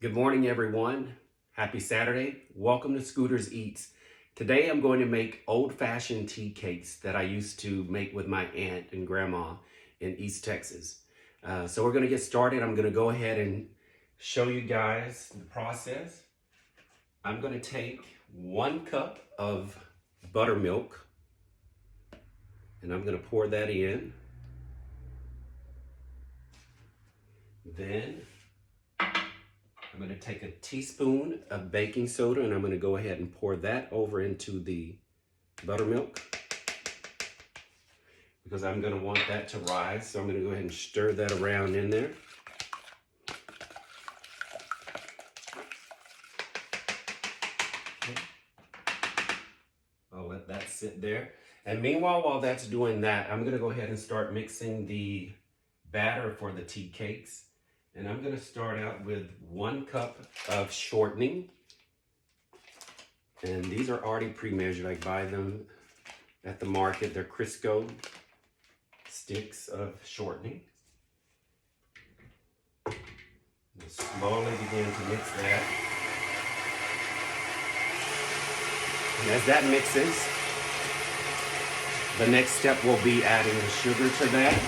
Good morning, everyone. Happy Saturday. Welcome to Scooter's Eats. Today I'm going to make old-fashioned tea cakes that I used to make with my aunt and grandma in East Texas. So we're going to get started. I'm going to go ahead and show you guys the process. I'm going to take 1 cup of buttermilk and I'm going to pour that in. Then I'm going to take a teaspoon of baking soda and I'm going to go ahead and pour that over into the buttermilk because I'm going to want that to rise. So I'm going to go ahead and stir that around in there. Okay. I'll let that sit there. And meanwhile, while that's doing that, I'm going to go ahead and start mixing the batter for the tea cakes. And I'm going to start out with 1 cup of shortening. And these are already pre-measured. I buy them at the market. They're CRISCO sticks of shortening. Just slowly begin to mix that. And as that mixes, the next step will be adding the sugar to that.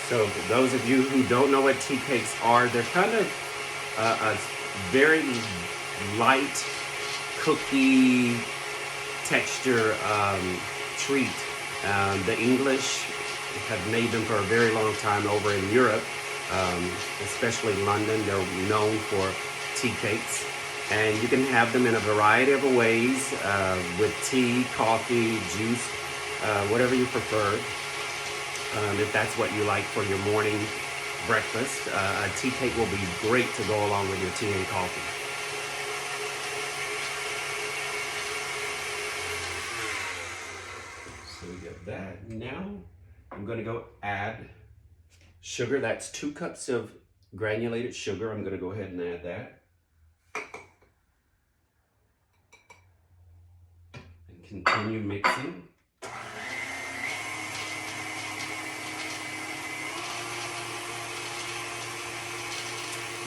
So for those of you who don't know what tea cakes are, they're kind of a very light cookie texture treat. The English have made them for a very long time over in Europe, especially London. They're known for tea cakes. And you can have them in a variety of ways with tea, coffee, juice, whatever you prefer. If that's what you like for your morning breakfast, a tea cake will be great to go along with your tea and coffee. So we get that. Now I'm going to go add sugar. That's 2 cups of granulated sugar. I'm going to go ahead and add that. And continue mixing.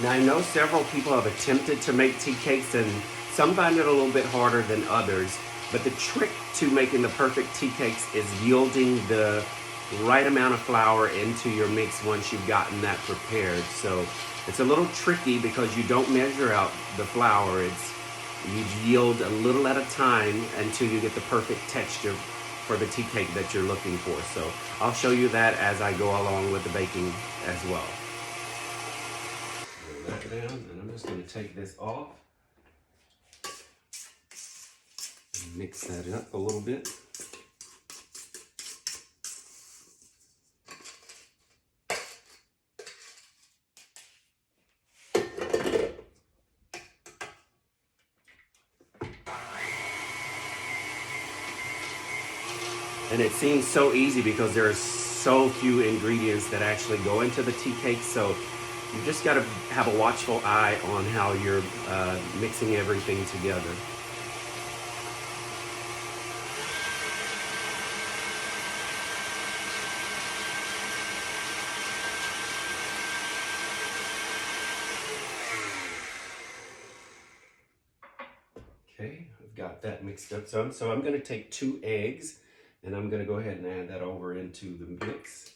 Now I know several people have attempted to make tea cakes and some find it a little bit harder than others, but the trick to making the perfect tea cakes is yielding the right amount of flour into your mix once you've gotten that prepared. So it's a little tricky because you don't measure out the flour. You yield a little at a time until you get the perfect texture for the tea cake that you're looking for. So I'll show you that as I go along with the baking as well. That down, and I'm just going to take this off and mix that up a little bit. And it seems so easy because there are so few ingredients that actually go into the tea cake. So you just got to have a watchful eye on how you're mixing everything together. Okay, I've got that mixed up some. So I'm going to take 2 eggs and I'm going to go ahead and add that over into the mix.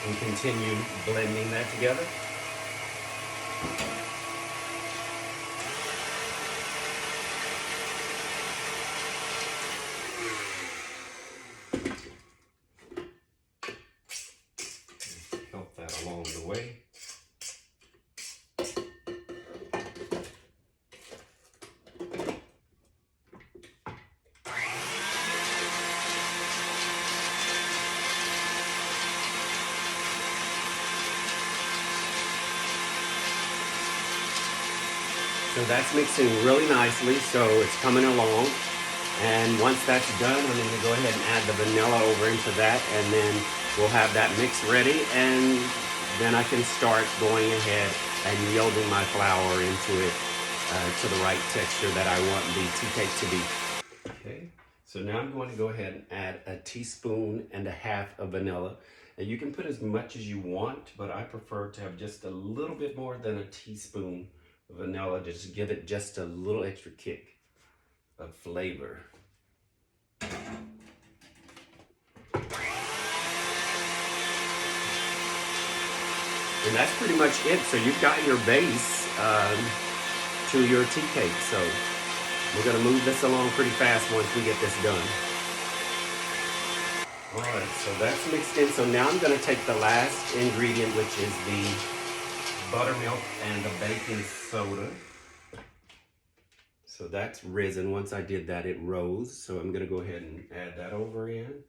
And continue blending that together. Help that along the way. So that's mixing really nicely, so it's coming along. And once that's done, I'm going to go ahead and add the vanilla over into that, and then we'll have that mix ready, and then I can start going ahead and yielding my flour into it to the right texture that I want the tea cake to be. Okay, So now I'm going to go ahead and add a teaspoon and a half of vanilla. And you can put as much as you want, but I prefer to have just a little bit more than a teaspoon of vanilla to just give it just a little extra kick of flavor. And that's pretty much it. So you've got your base to your tea cake. So we're gonna move this along pretty fast once we get this done. All right, so that's mixed in. So now I'm gonna take the last ingredient, which is the buttermilk and the baking soda. So that's risen. Once I did that, it rose. So I'm gonna go ahead and add that over in.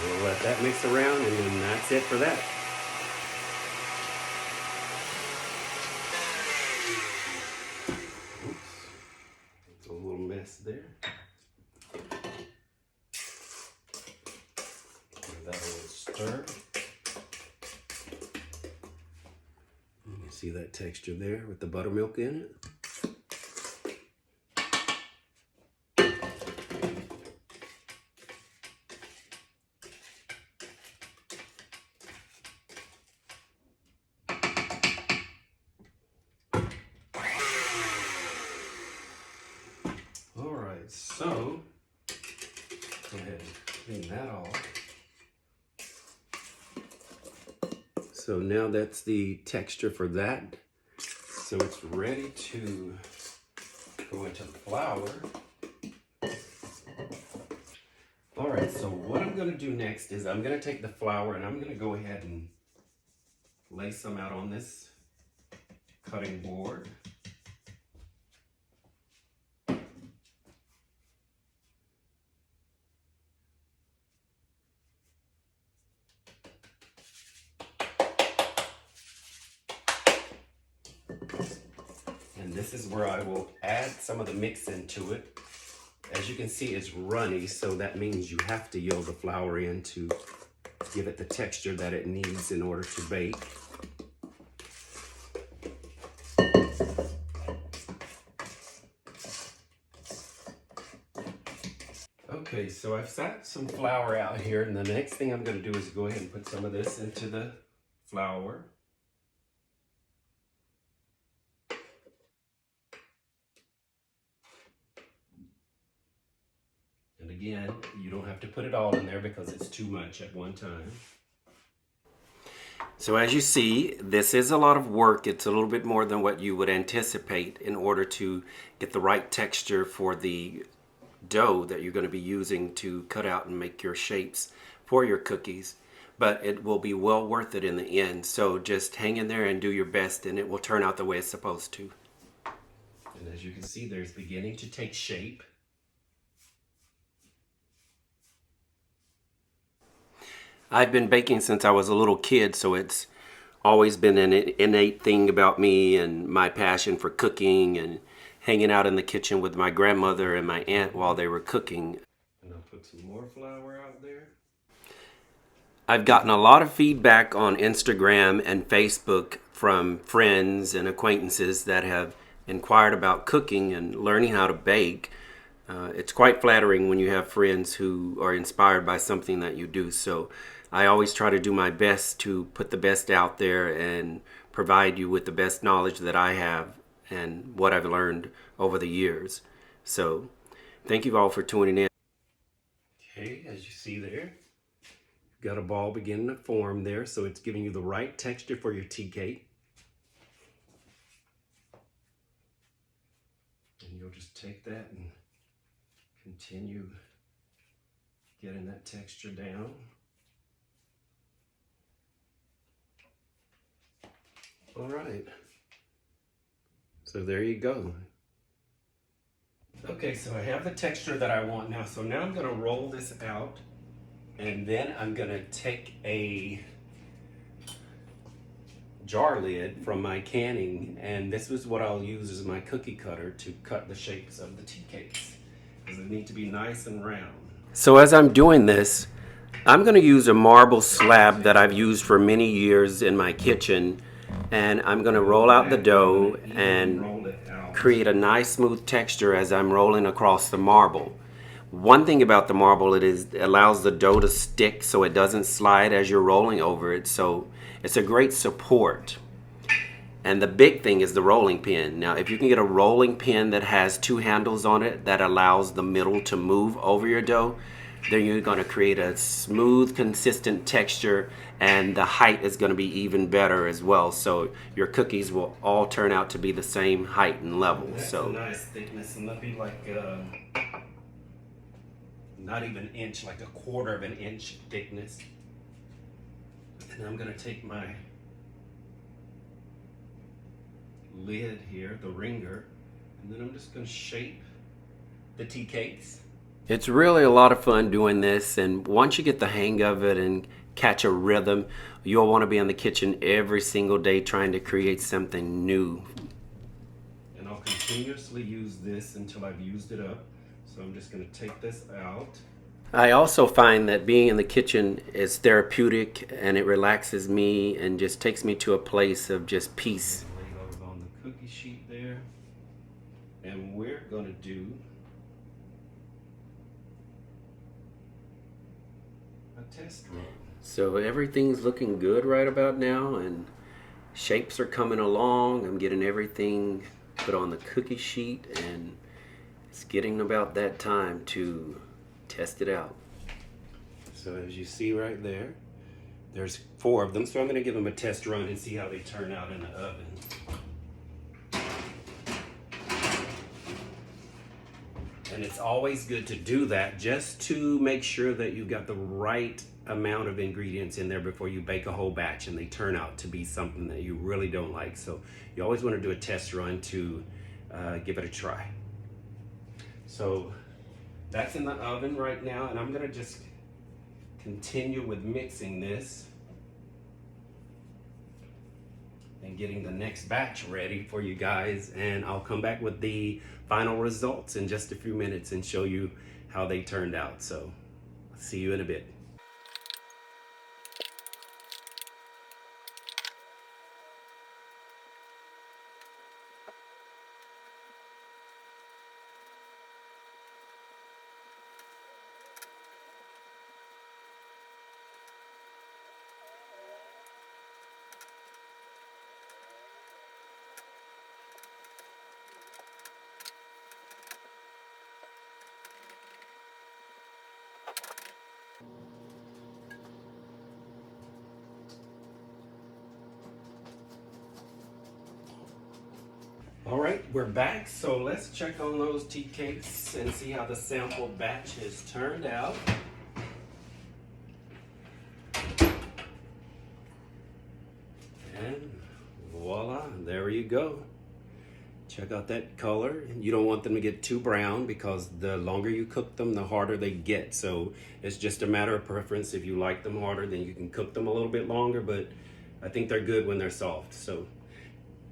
We'll let that mix around, and then that's it for that. Oops, it's a little mess there. Give that a little stir. You can see that texture there with the buttermilk in it. So, go ahead and clean that off. So now that's the texture for that. So it's ready to go into the flour. All right, so what I'm gonna do next is I'm gonna take the flour and I'm gonna go ahead and lay some out on this cutting board. And this is where I will add some of the mix into it. As you can see, it's runny, so that means you have to yield the flour in to give it the texture that it needs in order to bake. Okay, so I've set some flour out here, and the next thing I'm going to do is go ahead and put some of this into the flour. And again, you don't have to put it all in there because it's too much at one time. So as you see, this is a lot of work. It's a little bit more than what you would anticipate in order to get the right texture for the dough that you're going to be using to cut out and make your shapes for your cookies. But it will be well worth it in the end. So just hang in there and do your best, and it will turn out the way it's supposed to. And as you can see, there's beginning to take shape. I've been baking since I was a little kid, so it's always been an innate thing about me and my passion for cooking and hanging out in the kitchen with my grandmother and my aunt while they were cooking. And I'll put some more flour out there. I've gotten a lot of feedback on Instagram and Facebook from friends and acquaintances that have inquired about cooking and learning how to bake. It's quite flattering when you have friends who are inspired by something that you do. So I always try to do my best to put the best out there and provide you with the best knowledge that I have and what I've learned over the years. So thank you all for tuning in. Okay, as you see there, you've got a ball beginning to form there, so it's giving you the right texture for your tea cake. And you'll just take that and continue getting that texture down. All right, so there you go. Okay, so I have the texture that I want now. So now I'm gonna roll this out And then I'm gonna take a jar lid from my canning, and this is what I'll use as my cookie cutter to cut the shapes of the tea cakes, because they need to be nice and round. So as I'm doing this, I'm going to use a marble slab that I've used for many years in my kitchen, and I'm going to roll out the dough and create a nice smooth texture as I'm rolling across the marble. One thing about the marble, it allows the dough to stick so it doesn't slide as you're rolling over it, so it's a great support. And the big thing is the rolling pin. Now, if you can get a rolling pin that has two handles on it that allows the middle to move over your dough, then you're going to create a smooth, consistent texture, and the height is going to be even better as well. So your cookies will all turn out to be the same height and level. That's a nice thickness, and that'll be like not even an inch, like a quarter of an inch thickness. And I'm going to take my lid here, the ringer, and then I'm just going to shape the tea cakes. It's really a lot of fun doing this, and once you get the hang of it and catch a rhythm, you'll want to be in the kitchen every single day trying to create something new. And I'll continuously use this until I've used it up. So I'm just going to take this out. I also find that being in the kitchen is therapeutic, and it relaxes me and just takes me to a place of just peace. Lay those on the cookie sheet there, and we're going to do a test run. So everything's looking good right about now, and shapes are coming along. I'm getting everything put on the cookie sheet, and it's getting about that time to test it out. So as you see right there, there's 4 of them. So I'm going to give them a test run and see how they turn out in the oven. And it's always good to do that just to make sure that you got the right amount of ingredients in there before you bake a whole batch and they turn out to be something that you really don't like. So you always want to do a test run to give it a try. So that's in the oven right now, and I'm going to just continue with mixing this and getting the next batch ready for you guys, and I'll come back with the final results in just a few minutes and show you how they turned out. So I'll see you in a bit. All right, we're back, so let's check on those tea cakes and see how the sample batch has turned out. And voila, there you go. Check out that color. You don't want them to get too brown because the longer you cook them, the harder they get. So it's just a matter of preference. If you like them harder, then you can cook them a little bit longer, but I think they're good when they're soft. So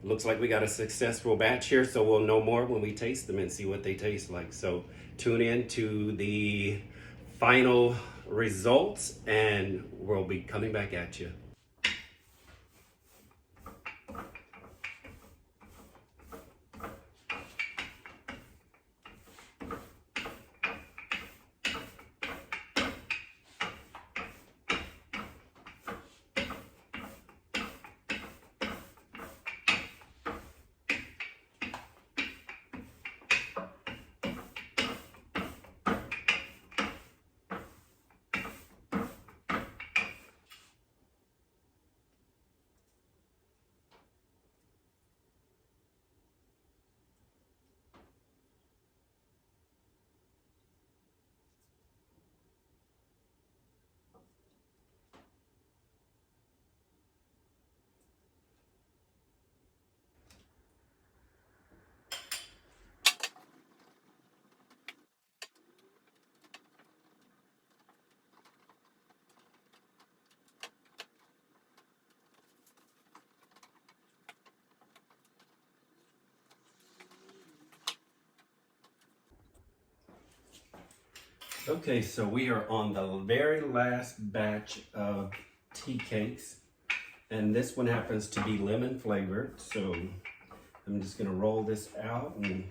looks like we got a successful batch here, so we'll know more when we taste them and see what they taste like. So tune in to the final results, and we'll be coming back at you. Okay, so we are on the very last batch of tea cakes, and this one happens to be lemon flavored. So I'm just gonna roll this out and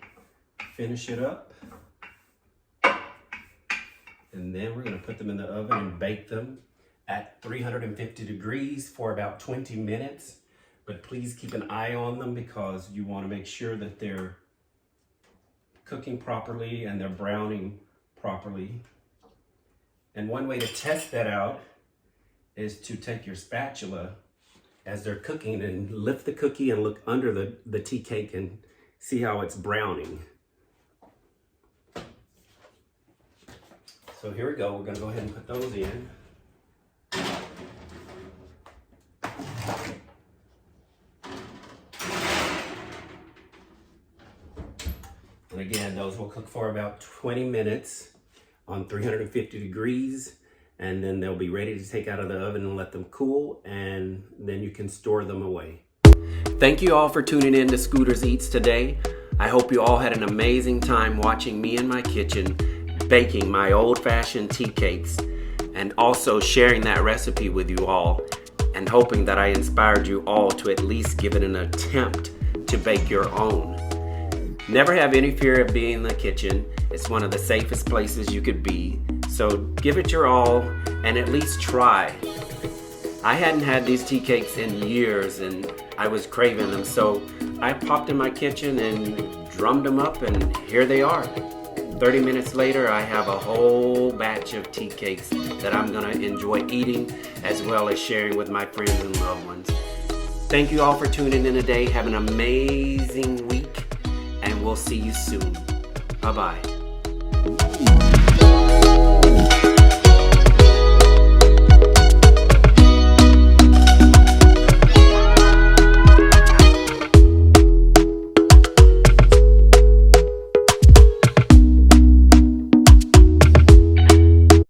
finish it up. And then we're gonna put them in the oven and bake them at 350 degrees for about 20 minutes. But please keep an eye on them because you wanna make sure that they're cooking properly and they're browning properly. And one way to test that out is to take your spatula as they're cooking and lift the cookie and look under the tea cake and see how it's browning. So here we go, we're gonna go ahead and put those in. And again, those will cook for about 20 minutes on 350 degrees, and then they'll be ready to take out of the oven and let them cool, and then you can store them away. Thank you all for tuning in to Scooter's Eats today. I hope you all had an amazing time watching me in my kitchen baking my old-fashioned tea cakes, and also sharing that recipe with you all, and hoping that I inspired you all to at least give it an attempt to bake your own. Never have any fear of being in the kitchen. It's one of the safest places you could be. So give it your all and at least try. I hadn't had these tea cakes in years and I was craving them. So I popped in my kitchen and drummed them up, and here they are. 30 minutes later, I have a whole batch of tea cakes that I'm gonna enjoy eating as well as sharing with my friends and loved ones. Thank you all for tuning in today. Have an amazing week, and we'll see you soon. Bye-bye.